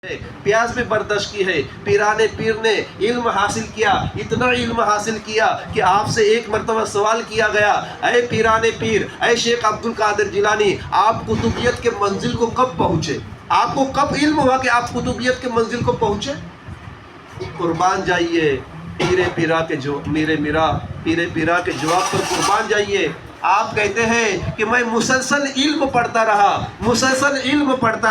प्यास भी बर्दाश्त की है। पीराने पीर ने इल्म हासिल किया, इतना इल्म हासिल किया कि आपसे एक मरतबा सवाल किया गया, ऐ पीराने पीर, ऐ शेख अब्दुल कादिर जिलानी, आप कुतुबियत के मंजिल को कब पहुँचे? आपको कब इल्म हुआ कि आप कुतुबियत के मंजिल को पहुँचे? कुर्बान जाइए पीरे पीरा के जवाब पर कुर्बान जाइए। आप कहते हैं कि मैं मुसलसल इल्म पढ़ता रहा, इल्म पढ़ता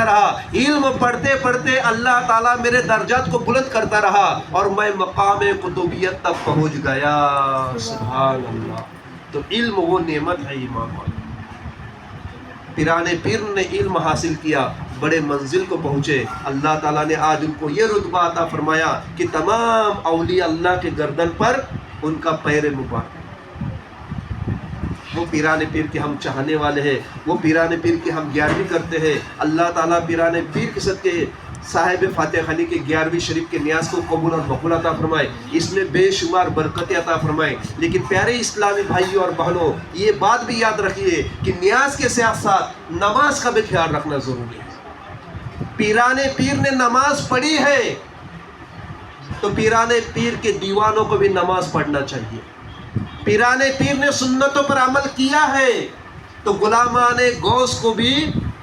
रहा, इल्म पढ़ते पढ़ते अल्लाह ताला मेरे दर्जात को बुलंद करता रहा और मैं मकाम कुतुबियत तक पहुंच गया। सुभान अल्लाह। तो इल्म वो नेमत है इमाम। पीराने पीर ने इल्म हासिल किया, बड़े मंजिल को पहुँचे। अल्लाह ताला ने आज उनको ये रुतबा अता फरमाया कि तमाम औलिया अल्लाह के गर्दन पर उनका पैर मुबारक। वो पीराने पीर के हम चाहने वाले हैं, वो पीराने पीर की हम 11वीं करते हैं। अल्लाह ताला पीराने पीर के सदके साहिब फातिहा खानी के 11वीं शरीफ के न्याज को कबूल और मकबूल अता फरमाए, इसमें बेशुमार बरकतें अता फरमाए। लेकिन प्यारे इस्लामी भाइयों और बहनों, ये बात भी याद रखिए कि न्याज के साथ साथ नमाज का भी ख्याल रखना ज़रूरी है। पीराने पीर ने नमाज पढ़ी है तो पीराने पीर के दीवानों को भी नमाज पढ़ना चाहिए। पीराने पीर ने सुन्नतों पर अमल किया है तो गुलामाने गौस को भी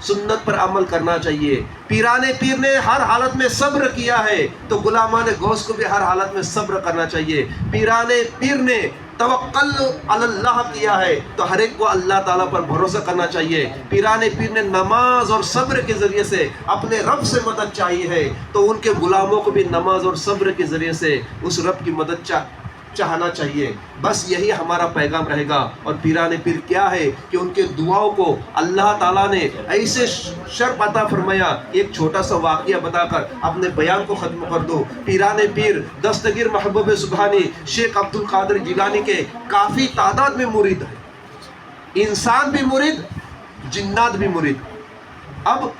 सुन्नत पर अमल करना चाहिए। पीराने पीर ने हर हालत में सब्र किया है तो गुलामाने गौस को भी हर हालत में सब्र करना चाहिए। पीराने पीर ने तवक्कल अल्लाह किया है तो हर एक को अल्लाह ताला पर भरोसा करना चाहिए। पीराने पीर ने नमाज और सब्र के ज़रिए से अपने रब से मदद चाहिए है तो उनके गुलामों को भी नमाज और सब्र के ज़रिए से उस रब की मदद चाहना चाहिए। बस यही हमारा पैगाम रहेगा। और पीराने पीर क्या है कि उनके दुआओं को अल्लाह ताला ने ऐसे शर्फ अता फरमाया। एक छोटा सा वाक़या बताकर अपने बयान को ख़त्म कर दो। पीराने पीर दस्तगीर महबूब सुबहानी शेख अब्दुल कादिर जिलानी के काफ़ी तादाद में मुरीद है, इंसान भी मुरीद, जिन्नात भी मुरीद। अब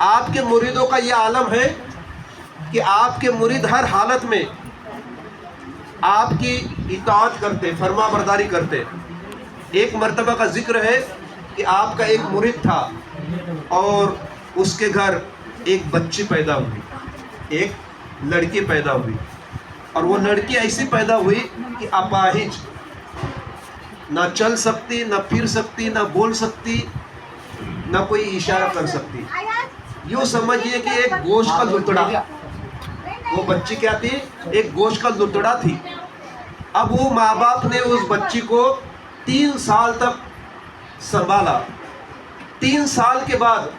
आपके मुरीदों का यह आलम है कि आपके मुरीद हर हालत में आपकी इताअत करते, फरमा बरदारी करते। एक मर्तबा का जिक्र है कि आपका एक मुरीद था और उसके घर एक बच्ची पैदा हुई, एक लड़की पैदा हुई और वो लड़की ऐसी पैदा हुई कि अपाहिज, ना चल सकती, ना फिर सकती, ना बोल सकती, ना कोई इशारा कर सकती। यूँ समझिए कि एक गोश्त का लुतड़ा। वो बच्ची क्या थी? एक गोश्त का लुतड़ा थी। अब वो माँ बाप ने उस बच्ची को 3 साल तक संभाला। 3 साल के बाद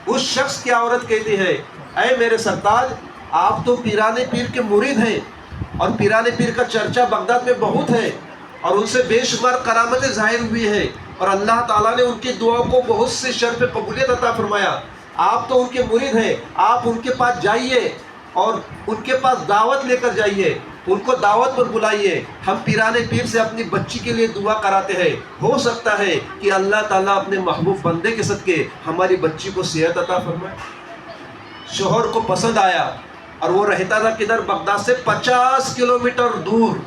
उस शख्स की औरत कहती है, ऐ मेरे सरताज, आप तो पीराने पीर के मुरीद हैं और पीराने पीर का चर्चा बगदाद में बहुत है और उनसे बेशुमार करामतें ज़ाहिर हुई है और अल्लाह ताला ने उनकी दुआओं को बहुत से शर्फ कबूलियत अता फरमाया। आप तो उनके मुरीद हैं, आप उनके पास जाइए और उनके पास दावत लेकर जाइए, उनको दावत पर बुलाइए। हम पीराने पीर से अपनी बच्ची के लिए दुआ कराते हैं। हो सकता है कि अल्लाह ताला अपने महबूब बंदे के सदके हमारी बच्ची को सेहत अता फरमाए। शोहर को पसंद आया और वो रहता था किधर? बगदाद से 50 किलोमीटर दूर।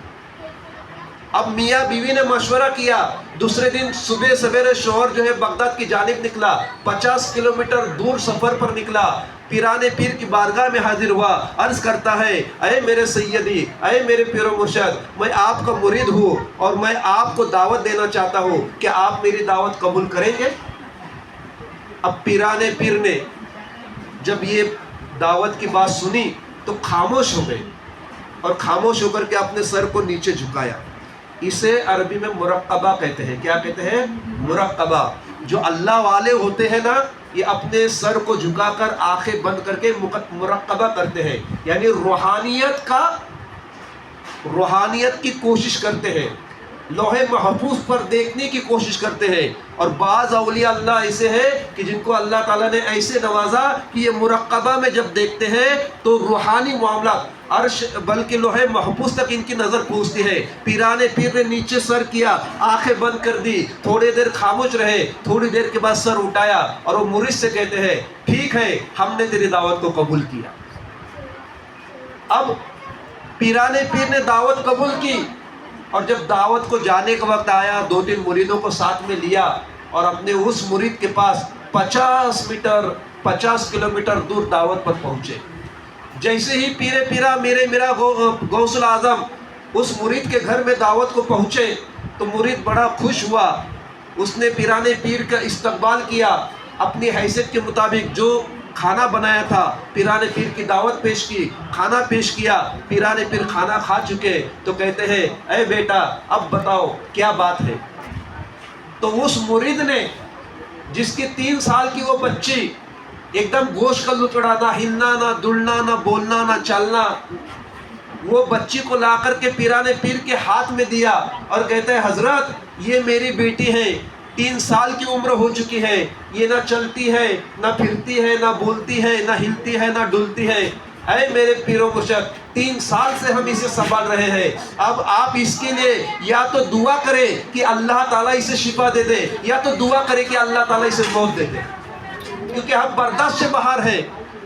अब मियाँ बीवी ने मशवरा किया। दूसरे दिन सुबह सवेरे शोहर जो है बगदाद की जानिब निकला, 50 किलोमीटर दूर सफ़र पर निकला। पीराने पीर की बारगाह में हाजिर हुआ, अर्ज़ करता है, ऐ मेरे सैयदी, ऐ मेरे पीरो मुर्शद, मैं आपका मुरीद हूँ और मैं आपको दावत देना चाहता हूँ, क्या आप मेरी दावत कबूल करेंगे? अब पीराने पीर ने जब ये दावत की बात सुनी तो खामोश हो गए और खामोश होकर के अपने सर को नीचे झुकाया। इसे अरबी में मुरक्कबा कहते हैं। क्या कहते हैं? मुरक्कबा। जो अल्लाह वाले होते हैं ना, ये अपने सर को झुकाकर आंखें बंद करके मुरक्कबा करते हैं, यानी रूहानियत की कोशिश करते हैं, लोहे महफूज पर देखने की कोशिश करते हैं। और बाज़ औलिया अल्लाह ऐसे हैं कि जिनको अल्लाह ताला ने ऐसे नवाजा कि ये मुरक्कबा में जब देखते हैं तो रूहानी मामला अर्श बल्कि लोहे महफूज तक इनकी नज़र पहुँचती है। पीराने पीर ने नीचे सर किया, आंखें बंद कर दी, थोड़ी देर खामोश रहे, थोड़ी देर के बाद सर उठाया और वो मुरीद से कहते हैं, ठीक है, हमने तेरी दावत को कबूल किया। अब पीराने पीर ने दावत कबूल की और जब दावत को जाने का वक्त आया, 2-3 मुरीदों को साथ में लिया और अपने उस मुरीद के पास 50 मीटर 50 किलोमीटर दूर दावत पर पहुंचे। जैसे ही पीरे पीरा मेरा गौसुल आजम उस मुरीद के घर में दावत को पहुंचे तो मुरीद बड़ा खुश हुआ। उसने पीराने पीर का इस्तकबाल किया, अपनी हैसियत के मुताबिक जो खाना बनाया था पीराने पीर की दावत पेश की, खाना पेश किया। पीराने पीर खाना खा चुके तो कहते हैं, ऐ बेटा अब बताओ क्या बात है। तो उस मुरीद ने, जिसकी 3 साल की वो बच्ची एकदम गोश्त का लुचड़ा, ना हिलना ना दुलना ना बोलना ना चलना, वो बच्ची को ला करके पीराने पीर के हाथ में दिया और कहता है, हजरत ये मेरी बेटी है, 3 साल की उम्र हो चुकी है, ये ना चलती है ना फिरती है ना बोलती है ना हिलती है ना डुलती है। ऐ मेरे पीरो मुर्शद, 3 साल से हम इसे संभाल रहे हैं, अब आप इसके लिए या तो दुआ करें कि अल्लाह ताला इसे शिफा दे दे, या तो दुआ करें कि अल्लाह ताला इसे मौत दे दे, क्योंकि हम बर्दाश्त से बाहर हैं।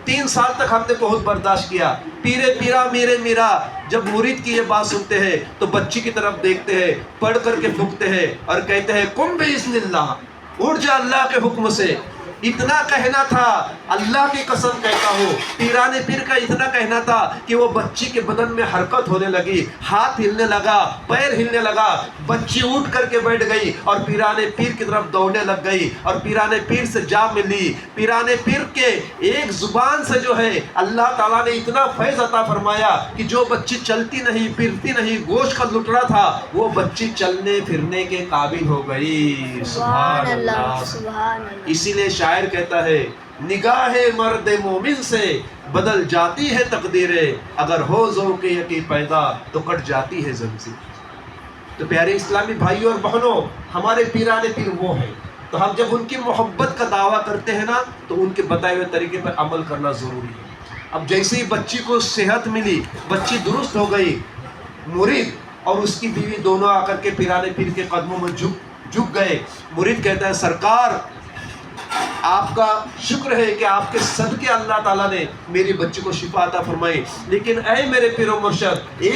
3 साल तक हमने बहुत बर्दाश्त किया। पीरे पीरा मेरे मीरा जब मुरीद की ये बात सुनते हैं तो बच्ची की तरफ देखते हैं, पढ़ करके फूंकते हैं और कहते हैं, कुम बिइज़्निल्लाह, उड़ जा अल्लाह के हुक्म से। इतना कहना था, अल्लाह की कसम कहता हूँ, पीराने पीर का इतना कहना था कि वो बच्ची के बदन में हरकत होने लगी, हाथ हिलने लगा, पैर हिलने लगा, बच्ची उठ करके बैठ गई और पीराने पीर की तरफ दौड़ने लग गई और पीराने पीर से जा मिली। पीराने पीर के एक जुबान से जो है अल्लाह ताला ने इतना फैज़ अता फरमाया कि जो बच्ची चलती नहीं फिरती नहीं, गोश्त का लुटड़ा था, वो बच्ची चलने फिरने के काबिल हो गई। सुभान अल्लाह। इसीलिए शायर कहता है, निगाहे मर्द मोमिन से बदल जाती है तकदीरें, अगर हो ज़ौक़े यकी पैदा तो कट जाती है ज़ंजीर। तो प्यारे इस्लामी भाइयों और बहनों, हमारे पीराने पीर वो हैं, तो हम जब उनकी मोहब्बत का दावा करते हैं ना, तो उनके बताए हुए तरीके पर अमल करना ज़रूरी है। अब जैसे ही बच्ची को सेहत मिली, बच्ची दुरुस्त हो गई, मुरीद और उसकी बीवी दोनों आकर के पीराने पीर के कदमों में झुक गए। मुरीद कहता है, सरकार आपका शुक्र है कि आपके सदके अल्लाह ताला ने मेरी बच्ची को शिफा अता फरमाई, लेकिन ऐ मेरे पीरो मुर्शद, एक